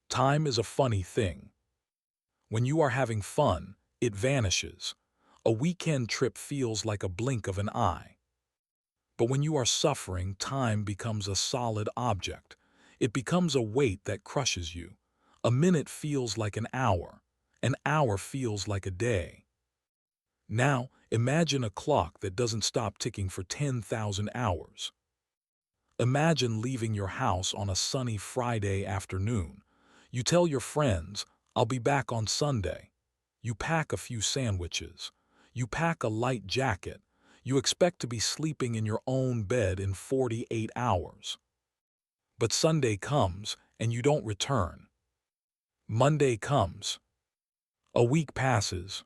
Time is a funny thing. When you are having fun, it vanishes. A weekend trip feels like a blink of an eye. But when you are suffering, time becomes a solid object. It becomes a weight that crushes you. A minute feels like an hour feels like a day. Now, imagine a clock that doesn't stop ticking for 10,000 hours. Imagine leaving your house on a sunny Friday afternoon. You tell your friends, "I'll be back on Sunday." You pack a few sandwiches. You pack a light jacket. You expect to be sleeping in your own bed in 48 hours. But Sunday comes, and you don't return. Monday comes. A week passes.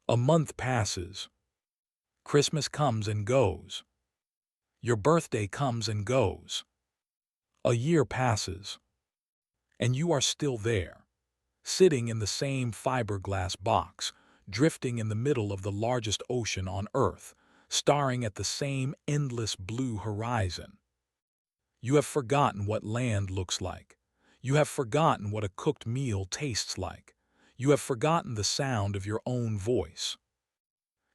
A month passes. Christmas comes and goes. Your birthday comes and goes. A year passes. And you are still there, sitting in the same fiberglass box, drifting in the middle of the largest ocean on Earth, staring at the same endless blue horizon. You have forgotten what land looks like. You have forgotten what a cooked meal tastes like. You have forgotten the sound of your own voice.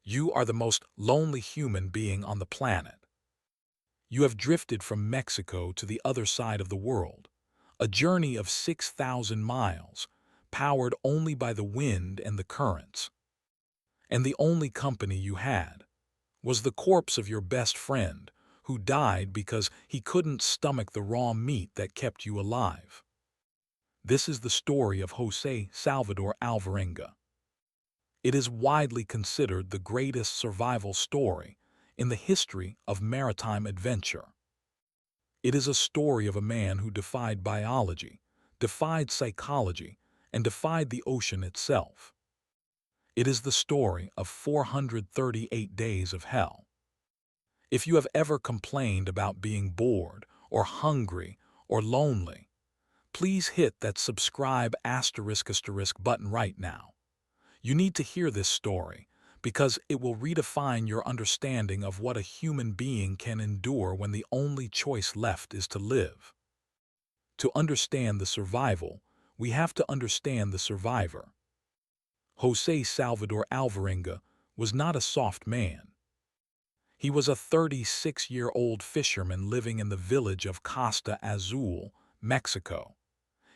You are the most lonely human being on the planet. You have drifted from Mexico to the other side of the world, a journey of 6,000 miles, powered only by the wind and the currents. And the only company you had was the corpse of your best friend, who died because he couldn't stomach the raw meat that kept you alive. This is the story of José Salvador Alvarenga. It is widely considered the greatest survival story in the history of maritime adventure. It is a story of a man who defied biology, defied psychology, and defied the ocean itself. It is the story of 438 days of hell. If you have ever complained about being bored or hungry or lonely, please hit that subscribe *** button right now. You need to hear this story because it will redefine your understanding of what a human being can endure when the only choice left is to live. To understand the survival, we have to understand the survivor. José Salvador Alvarenga was not a soft man. He was a 36-year-old fisherman living in the village of Costa Azul, Mexico.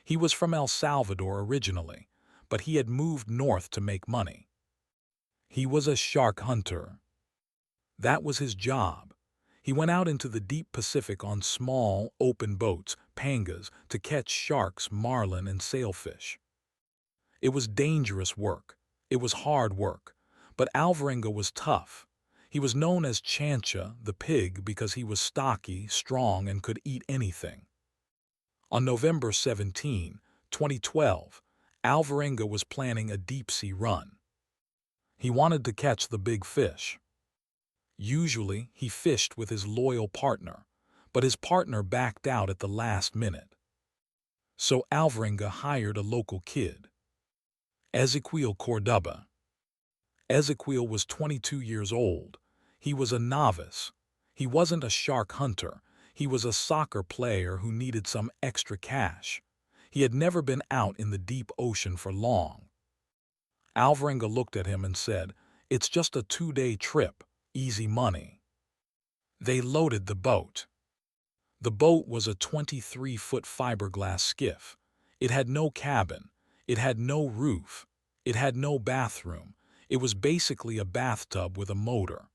He was from El Salvador originally, but he had moved north to make money. He was a shark hunter. That was his job. He went out into the deep Pacific on small, open boats, pangas, to catch sharks, marlin, and sailfish. It was dangerous work. It was hard work. But Alvarenga was tough. He was known as Chancha, the pig, because he was stocky, strong, and could eat anything. On November 17, 2012, Alvarenga was planning a deep-sea run. He wanted to catch the big fish. Usually, he fished with his loyal partner, but his partner backed out at the last minute. So Alvarenga hired a local kid, Ezequiel Córdoba. Ezequiel was 22 years old. He was a novice. He wasn't a shark hunter. He was a soccer player who needed some extra cash. He had never been out in the deep ocean for long. Alvarenga looked at him and said, "It's just a 2-day trip, easy money." They loaded the boat. The boat was a 23-foot fiberglass skiff. It had no cabin. It had no roof. It had no bathroom. It was basically a bathtub with a motor.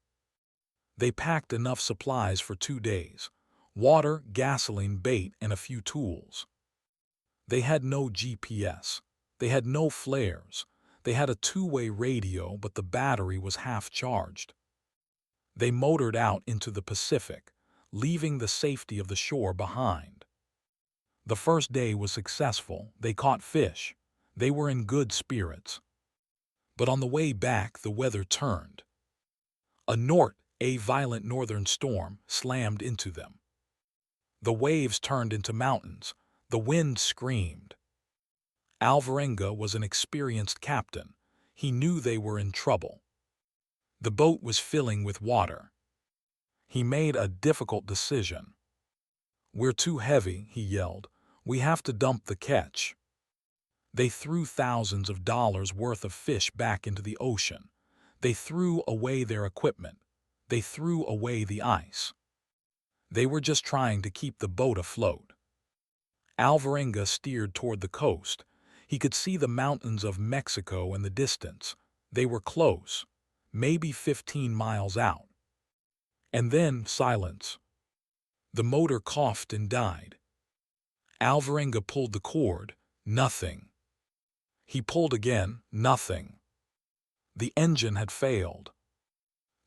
They packed enough supplies for 2 days: water, gasoline, bait, and a few tools. They had no GPS. They had no flares. They had a 2-way radio, but the battery was half charged. They motored out into the Pacific, leaving the safety of the shore behind. The first day was successful. They caught fish. They were in good spirits. But on the way back, the weather turned. A violent northern storm, slammed into them. The waves turned into mountains. The wind screamed. Alvarenga was an experienced captain. He knew they were in trouble. The boat was filling with water. He made a difficult decision. "We're too heavy," he yelled. "We have to dump the catch." They threw thousands of dollars worth of fish back into the ocean. They threw away their equipment. They threw away the ice. They were just trying to keep the boat afloat. Alvarenga steered toward the coast. He could see the mountains of Mexico in the distance. They were close, maybe 15 miles out. And then silence. The motor coughed and died. Alvarenga pulled the cord. Nothing. He pulled again. Nothing. The engine had failed.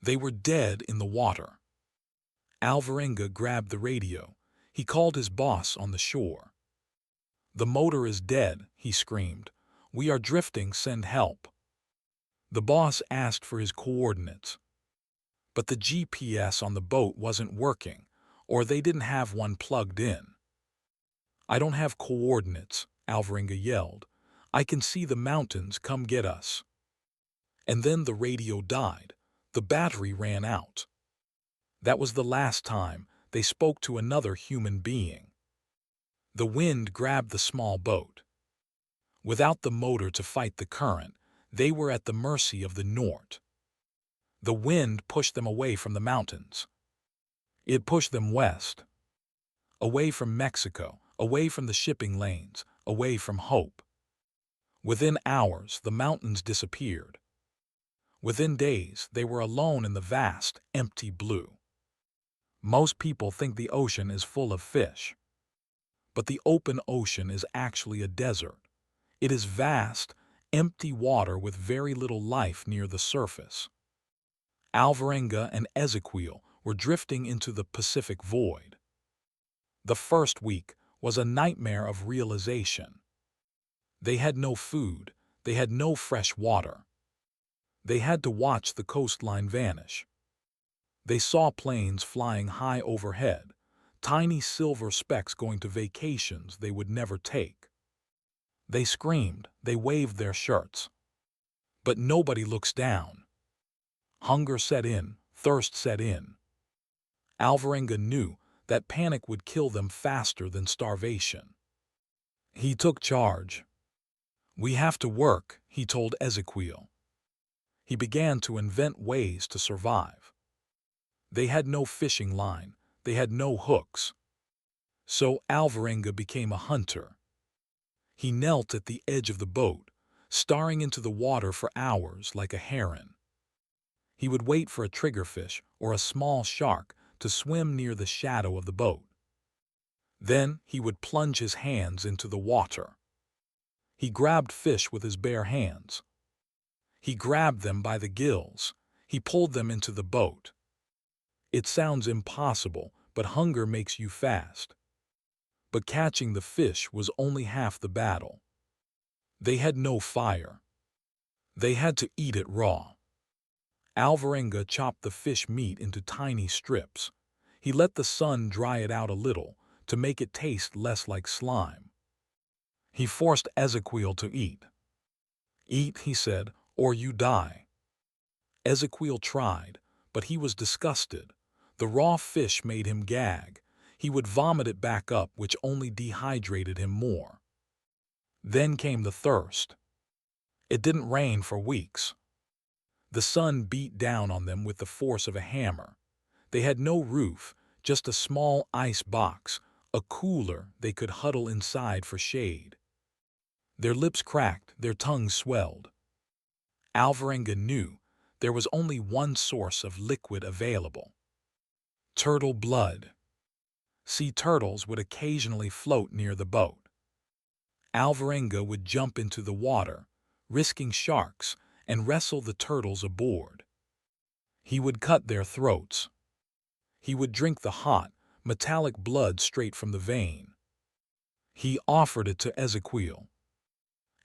They were dead in the water. Alvarenga grabbed the radio. He called his boss on the shore. "The motor is dead," he screamed. "We are drifting, send help." The boss asked for his coordinates. But the GPS on the boat wasn't working, or they didn't have one plugged in. "I don't have coordinates," Alvarenga yelled. "I can see the mountains, come get us." And then the radio died. The battery ran out. That was the last time they spoke to another human being. The wind grabbed the small boat. Without the motor to fight the current, they were at the mercy of the North. The wind pushed them away from the mountains. It pushed them west, away from Mexico, away from the shipping lanes, away from hope. Within hours, the mountains disappeared. Within days, they were alone in the vast, empty blue. Most people think the ocean is full of fish. But the open ocean is actually a desert. It is vast, empty water with very little life near the surface. Alvarenga and Ezequiel were drifting into the Pacific void. The first week was a nightmare of realization. They had no food. They had no fresh water. They had to watch the coastline vanish. They saw planes flying high overhead, tiny silver specks going to vacations they would never take. They screamed, they waved their shirts. But nobody looks down. Hunger set in, thirst set in. Alvarenga knew that panic would kill them faster than starvation. He took charge. "We have to work," he told Ezequiel. He began to invent ways to survive. They had no fishing line. They had no hooks. So Alvarenga became a hunter. He knelt at the edge of the boat, staring into the water for hours like a heron. He would wait for a triggerfish or a small shark to swim near the shadow of the boat. Then he would plunge his hands into the water. He grabbed fish with his bare hands. He grabbed them by the gills. He pulled them into the boat. It sounds impossible, but hunger makes you fast. But catching the fish was only half the battle. They had no fire. They had to eat it raw. Alvarenga chopped the fish meat into tiny strips. He let the sun dry it out a little to make it taste less like slime. He forced Ezequiel to eat. "Eat," he said, "or you die." Ezequiel tried, but he was disgusted. The raw fish made him gag. He would vomit it back up, which only dehydrated him more. Then came the thirst. It didn't rain for weeks. The sun beat down on them with the force of a hammer. They had no roof, just a small ice box, a cooler they could huddle inside for shade. Their lips cracked, their tongues swelled. Alvarenga knew there was only one source of liquid available: turtle blood. Sea turtles would occasionally float near the boat. Alvarenga would jump into the water, risking sharks, and wrestle the turtles aboard. He would cut their throats. He would drink the hot, metallic blood straight from the vein. He offered it to Ezequiel.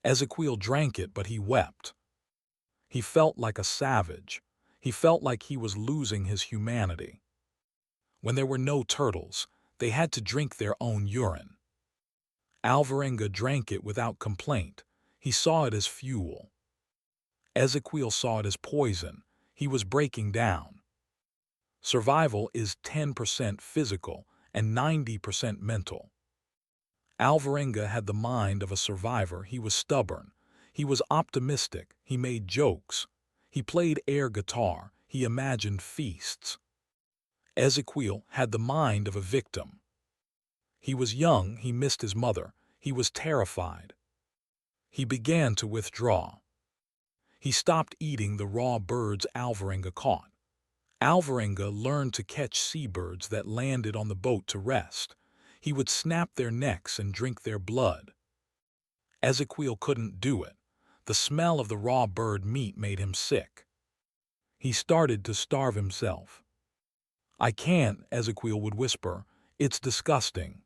Ezequiel drank it, but he wept. He felt like a savage. He felt like he was losing his humanity. When there were no turtles, they had to drink their own urine. Alvarenga drank it without complaint. He saw it as fuel. Ezequiel saw it as poison. He was breaking down. Survival is 10% physical and 90% mental. Alvarenga had the mind of a survivor. He was stubborn. He was optimistic. He made jokes. He played air guitar. He imagined feasts. Ezequiel had the mind of a victim. He was young. He missed his mother. He was terrified. He began to withdraw. He stopped eating the raw birds Alvarenga caught. Alvarenga learned to catch seabirds that landed on the boat to rest. He would snap their necks and drink their blood. Ezequiel couldn't do it. The smell of the raw bird meat made him sick. He started to starve himself. "I can't," Ezequiel would whisper. "It's disgusting."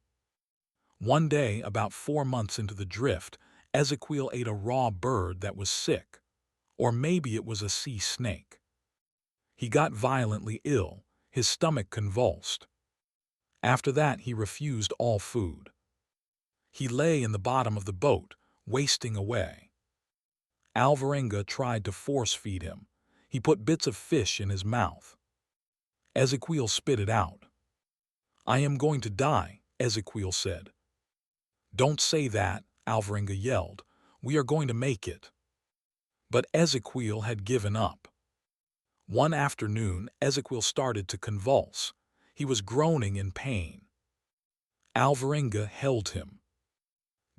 One day, about 4 months into the drift, Ezequiel ate a raw bird that was sick. Or maybe it was a sea snake. He got violently ill. His stomach convulsed. After that, he refused all food. He lay in the bottom of the boat, wasting away. Alvarenga tried to force-feed him. He put bits of fish in his mouth. Ezequiel spit it out. "I am going to die," Ezequiel said. "Don't say that," Alvarenga yelled. "We are going to make it." But Ezequiel had given up. One afternoon, Ezequiel started to convulse. He was groaning in pain. Alvarenga held him.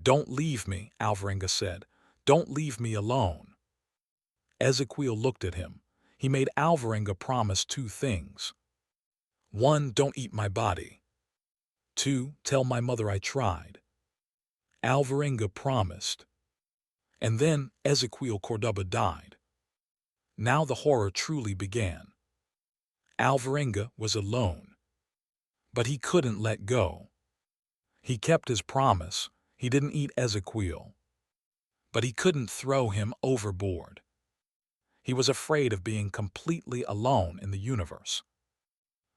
"Don't leave me," Alvarenga said. "Don't leave me alone." Ezequiel looked at him. He made Alvarenga promise 2 things. 1, don't eat my body. 2, tell my mother I tried. Alvarenga promised. And then Ezequiel Córdoba died. Now the horror truly began. Alvarenga was alone. But he couldn't let go. He kept his promise. He didn't eat Ezequiel. But he couldn't throw him overboard. He was afraid of being completely alone in the universe.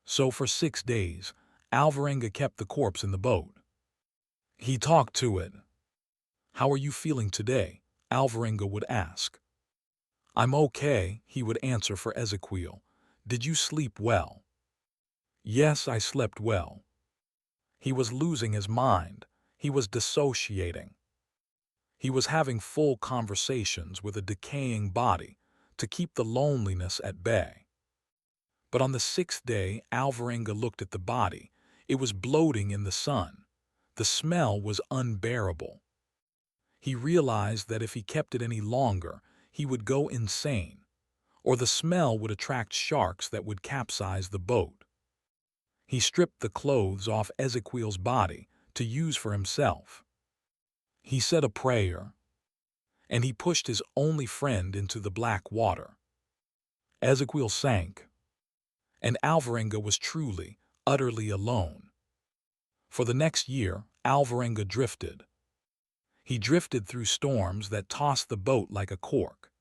So for 6 days, Alvarenga kept the corpse in the boat. He talked to it. "How are you feeling today?" Alvarenga would ask. "I'm okay," he would answer for Ezequiel. "Did you sleep well?" "Yes, I slept well." He was losing his mind. He was dissociating. He was having full conversations with a decaying body to keep the loneliness at bay. But on the 6th day, Alvarenga looked at the body. It was bloating in the sun. The smell was unbearable. He realized that if he kept it any longer, he would go insane, or the smell would attract sharks that would capsize the boat. He stripped the clothes off Ezequiel's body to use for himself. He said a prayer, and he pushed his only friend into the black water. Ezequiel sank, and Alvarenga was truly, utterly alone. For the next year, Alvarenga drifted. He drifted through storms that tossed the boat like a cork.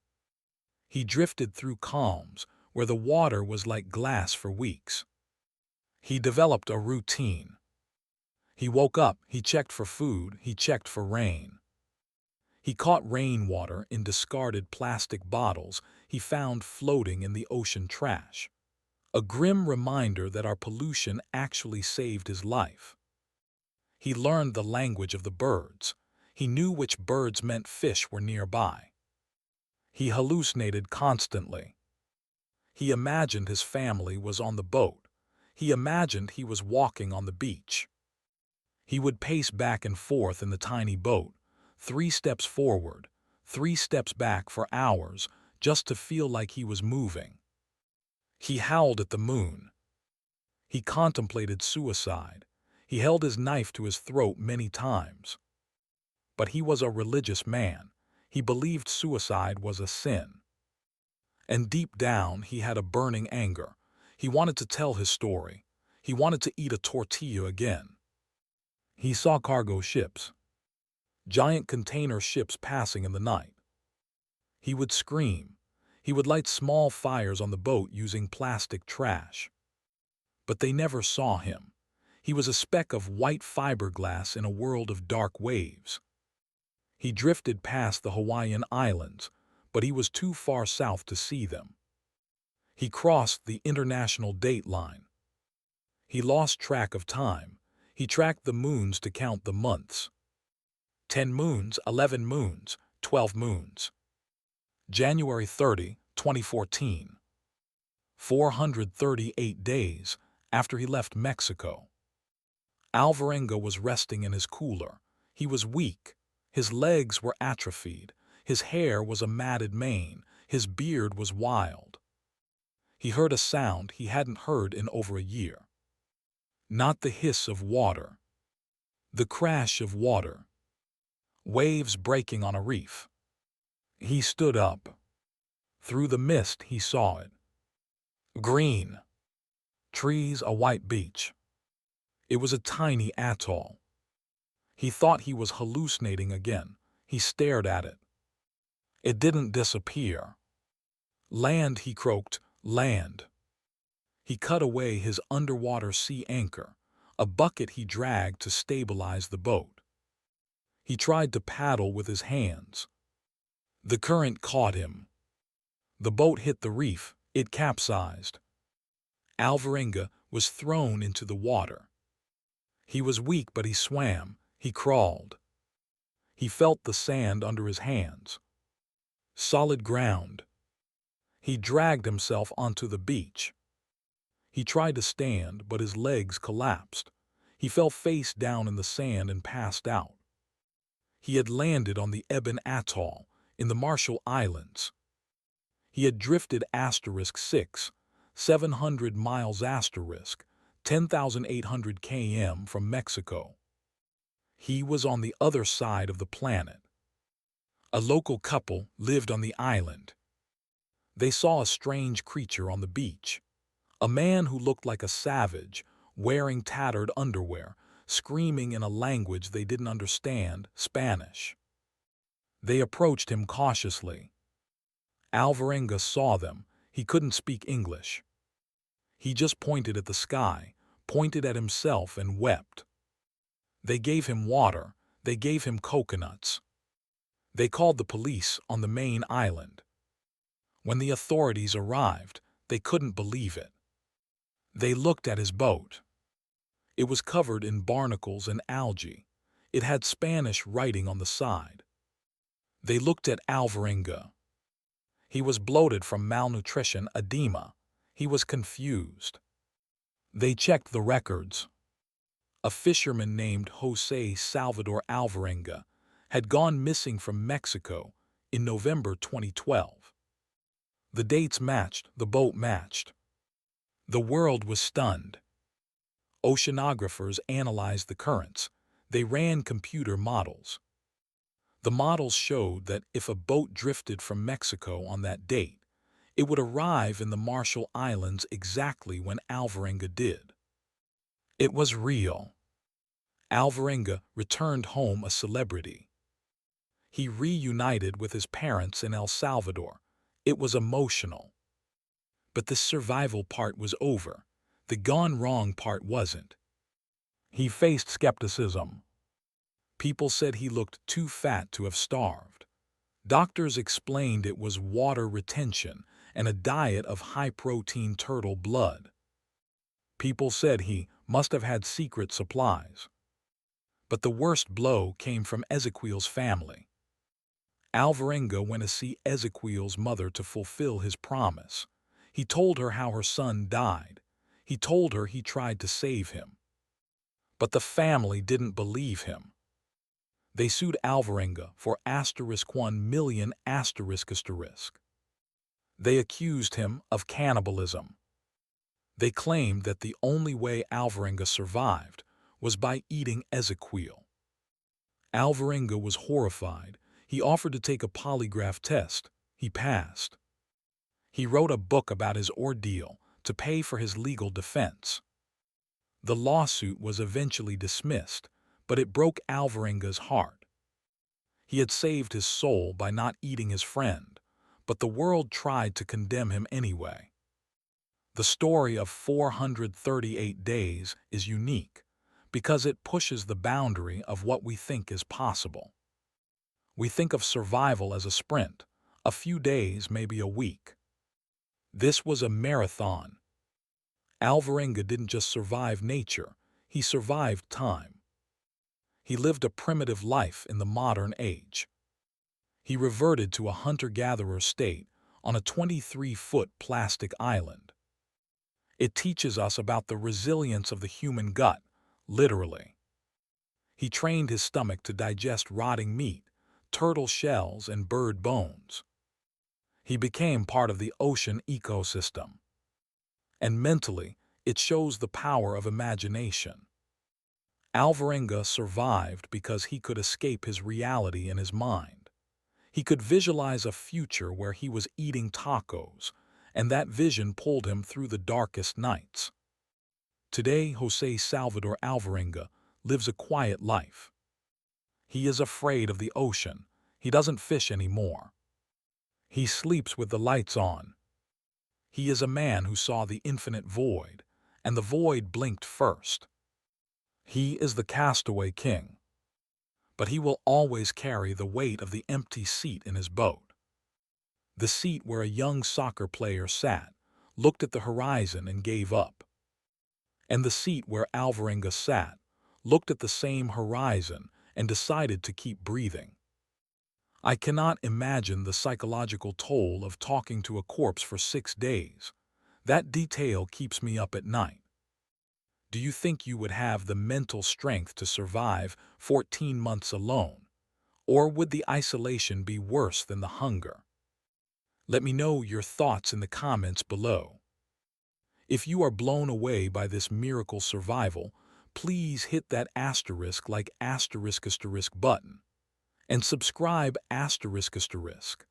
He drifted through calms where the water was like glass for weeks. He developed a routine. He woke up, he checked for food, he checked for rain. He caught rainwater in discarded plastic bottles he found floating in the ocean trash. A grim reminder that our pollution actually saved his life. He learned the language of the birds. He knew which birds meant fish were nearby. He hallucinated constantly. He imagined his family was on the boat. He imagined he was walking on the beach. He would pace back and forth in the tiny boat, 3 steps forward, 3 steps back for hours, just to feel like he was moving. He howled at the moon. He contemplated suicide. He held his knife to his throat many times. But he was a religious man. He believed suicide was a sin. And deep down, he had a burning anger. He wanted to tell his story. He wanted to eat a tortilla again. He saw cargo ships, giant container ships passing in the night. He would scream. He would light small fires on the boat using plastic trash. But they never saw him. He was a speck of white fiberglass in a world of dark waves. He drifted past the Hawaiian Islands, but he was too far south to see them. He crossed the international date line. He lost track of time. He tracked the moons to count the months. 10 moons, 11 moons, 12 moons. January 30, 2014. 438 days after he left Mexico. Alvarenga was resting in his cooler. He was weak. His legs were atrophied. His hair was a matted mane. His beard was wild. He heard a sound he hadn't heard in over a year. Not the hiss of water. The crash of water. Waves breaking on a reef. He stood up. Through the mist he saw it. Green. Trees, a white beach. It was a tiny atoll. He thought he was hallucinating again. He stared at it. It didn't disappear. Land, he croaked, land. He cut away his underwater sea anchor, a bucket he dragged to stabilize the boat. He tried to paddle with his hands. The current caught him. The boat hit the reef. It capsized. Alvarenga was thrown into the water. He was weak, but he swam. He crawled. He felt the sand under his hands. Solid ground. He dragged himself onto the beach. He tried to stand, but his legs collapsed. He fell face down in the sand and passed out. He had landed on the Eben Atoll in the Marshall Islands. He had drifted *6, 700 miles *, 10,800 km from Mexico. He was on the other side of the planet. A local couple lived on the island. They saw a strange creature on the beach. A man who looked like a savage, wearing tattered underwear, screaming in a language they didn't understand, Spanish. They approached him cautiously. Alvarenga saw them. He couldn't speak English. He just pointed at the sky, pointed at himself, and wept. They gave him water. They gave him coconuts. They called the police on the main island. When the authorities arrived, they couldn't believe it. They looked at his boat. It was covered in barnacles and algae. It had Spanish writing on the side. They looked at Alvarenga. He was bloated from malnutrition, edema. He was confused. They checked the records. A fisherman named José Salvador Alvarenga had gone missing from Mexico in November 2012. The dates matched, the boat matched. The world was stunned. Oceanographers analyzed the currents. They ran computer models. The models showed that if a boat drifted from Mexico on that date, it would arrive in the Marshall Islands exactly when Alvarenga did. It was real. Alvarenga returned home a celebrity. He reunited with his parents in El Salvador. It was emotional. But the survival part was over. The gone wrong part wasn't. He faced skepticism. People said he looked too fat to have starved. Doctors explained it was water retention and a diet of high-protein turtle blood. People said he must have had secret supplies. But the worst blow came from Ezequiel's family. Alvarenga went to see Ezequiel's mother to fulfill his promise. He told her how her son died. He told her he tried to save him. But the family didn't believe him. They sued Alvarenga for *1 million*. They accused him of cannibalism. They claimed that the only way Alvarenga survived was by eating Ezequiel. Alvarenga was horrified. He offered to take a polygraph test. He passed. He wrote a book about his ordeal to pay for his legal defense. The lawsuit was eventually dismissed, but it broke Alvarenga's heart. He had saved his soul by not eating his friend, but the world tried to condemn him anyway. The story of 438 days is unique because it pushes the boundary of what we think is possible. We think of survival as a sprint, a few days, maybe a week. This was a marathon. Alvarenga didn't just survive nature, he survived time. He lived a primitive life in the modern age. He reverted to a hunter-gatherer state on a 23-foot plastic island. It teaches us about the resilience of the human gut, literally. He trained his stomach to digest rotting meat, turtle shells, and bird bones. He became part of the ocean ecosystem. And mentally, it shows the power of imagination. Alvarenga survived because he could escape his reality in his mind. He could visualize a future where he was eating tacos, and that vision pulled him through the darkest nights. Today, José Salvador Alvarenga lives a quiet life. He is afraid of the ocean. He doesn't fish anymore. He sleeps with the lights on. He is a man who saw the infinite void, and the void blinked first. He is the Castaway king, but he will always carry the weight of the empty seat in his boat. The seat where a young soccer player sat, looked at the horizon and gave up. And the seat where Alvarenga sat, looked at the same horizon and decided to keep breathing. I cannot imagine the psychological toll of talking to a corpse for 6 days. That detail keeps me up at night. Do you think you would have the mental strength to survive 14 months alone? Or would the isolation be worse than the hunger? Let me know your thoughts in the comments below. If you are blown away by this miracle survival, please hit that asterisk like asterisk button. And subscribe asterisk.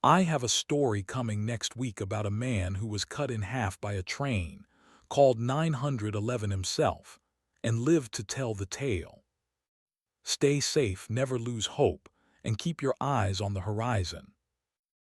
I have a story coming next week about a man who was cut in half by a train, called 911 himself, and lived to tell the tale. Stay safe, never lose hope, and keep your eyes on the horizon.